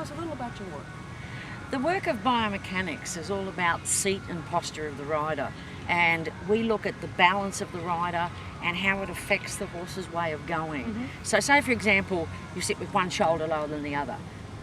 us a little about your work. The work of biomechanics is all about seat and posture of the rider, and we look at the balance of the rider and how it affects the horse's way of going. So say for example, you sit with one shoulder lower than the other.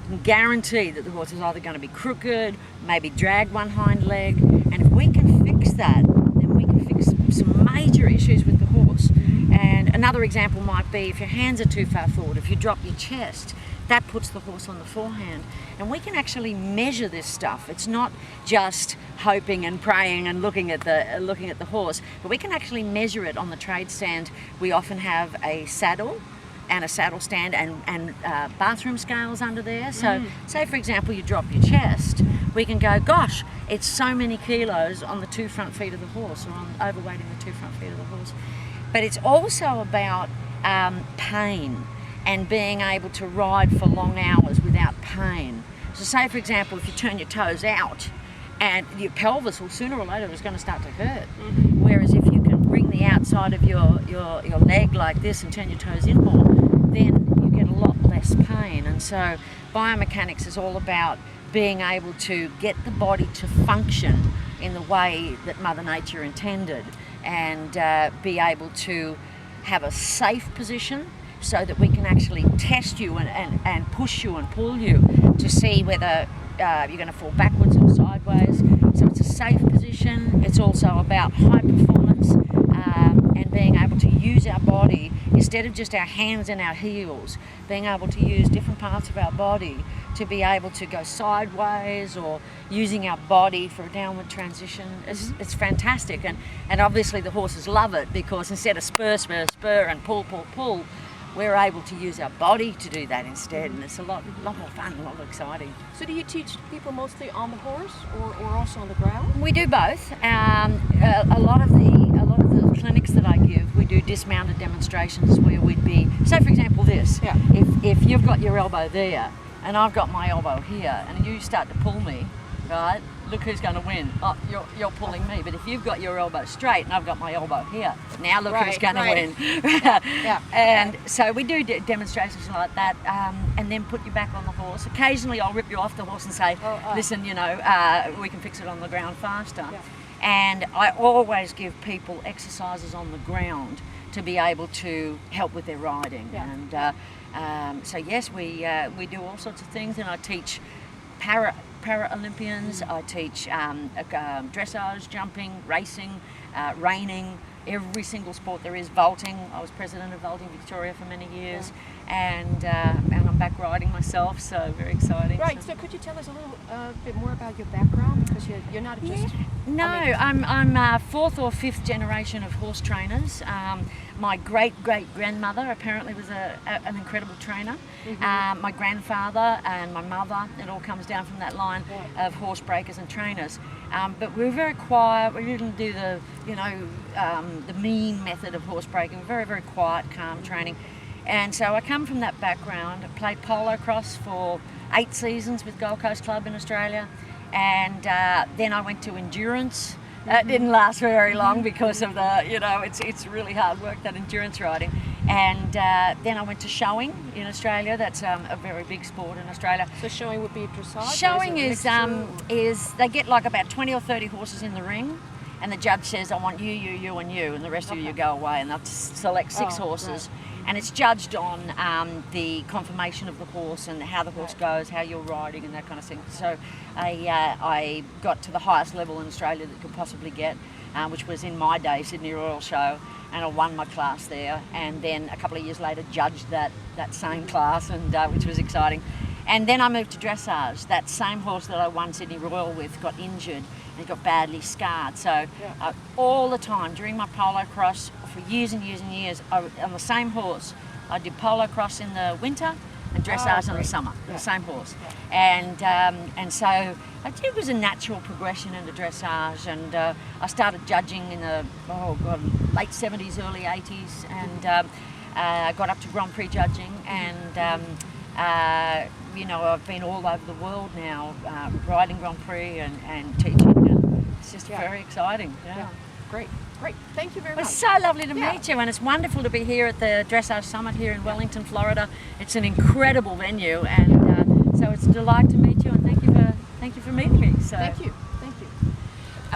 You can guarantee that the horse is either going to be crooked, maybe drag one hind leg, and if we can fix that, then we can fix some major issues with the horse. And another example might be if your hands are too far forward, if you drop your chest, that puts the horse on the forehand. And we can actually measure this stuff. It's not just hoping and praying and looking at the horse, but we can actually measure it on the trade stand. We often have a saddle and a saddle stand and bathroom scales under there. So say for example you drop your chest, we can go, gosh, it's so many kilos on the two front feet of the horse, or on overweighting the two front feet of the horse. But it's also about pain and being able to ride for long hours without pain. So say for example, if you turn your toes out, and your pelvis will sooner or later is going to start to hurt. Whereas if you can bring the outside of your leg like this and turn your toes in more, then you get a lot less pain. And so biomechanics is all about being able to get the body to function in the way that Mother Nature intended, and be able to have a safe position so that we can actually test you and push you and pull you to see whether you're going to fall backwards or sideways. So it's a safe position. It's also about high performance and being able to use our body instead of just our hands and our heels, being able to use different parts of our body to be able to go sideways, or using our body for a downward transition. It's fantastic, and obviously the horses love it, because instead of spur, spur, spur and pull, pull, pull, we're able to use our body to do that instead, and it's a lot more fun, a lot more exciting. So do you teach people mostly on the horse or also on the ground? We do both. A lot of the clinics that I give, we do dismounted demonstrations where we'd be, say for example this, if you've got your elbow there and I've got my elbow here and you start to pull me, right, look who's going to win. Oh, you're pulling me. But if you've got your elbow straight and I've got my elbow here, now look who's going to win. And so we do demonstrations like that, and then put you back on the horse. Occasionally I'll rip you off the horse and say, listen, we can fix it on the ground faster. And I always give people exercises on the ground to be able to help with their riding. And so yes, we do all sorts of things, and I teach Para-Olympians, I teach dressage, jumping, racing, reining, every single sport there is, vaulting. I was president of Vaulting Victoria for many years, and I'm back riding myself, so very exciting. Right, so could you tell us a little bit more about your background? Because you're not just... No, I'm fourth or fifth generation of horse trainers. My great-great-grandmother apparently was an incredible trainer. My grandfather and my mother, it all comes down from that line of horse breakers and trainers. But we were very quiet. We didn't do the mean method of horse breaking. Very, very quiet, calm training. And so I come from that background. I played polo cross for 8 seasons with Gold Coast Club in Australia. And then I went to endurance. That didn't last very long because of it's really hard work, that endurance riding. And then I went to showing in Australia. That's a very big sport in Australia. So showing would be dressage? Showing is they get like about 20 or 30 horses in the ring, and the judge says, I want you, you, and you, and the rest of you go away, and they'll select 6 horses. Right. And it's judged on the conformation of the horse and how the horse goes, how you're riding, and that kind of thing. So I got to the highest level in Australia that you could possibly get, which was in my day, Sydney Royal Show, and I won my class there. And then a couple of years later, judged that same class, and which was exciting. And then I moved to dressage. That same horse that I won Sydney Royal with got injured, and he got badly scarred. So all the time during my polo cross, for years and years and years, on the same horse, I did polo cross in the winter and dressage in the summer, the same horse. And so it was a natural progression into dressage, and I started judging in the late 70s, early 80s, and I got up to Grand Prix judging, and I've been all over the world now, riding Grand Prix and teaching, and it's just very exciting. Great. Thank you very much. It's so lovely to meet you, and it's wonderful to be here at the Dressage Summit here in Wellington, Florida. It's an incredible venue, and So it's a delight to meet you, and thank you for meeting me. So Thank you.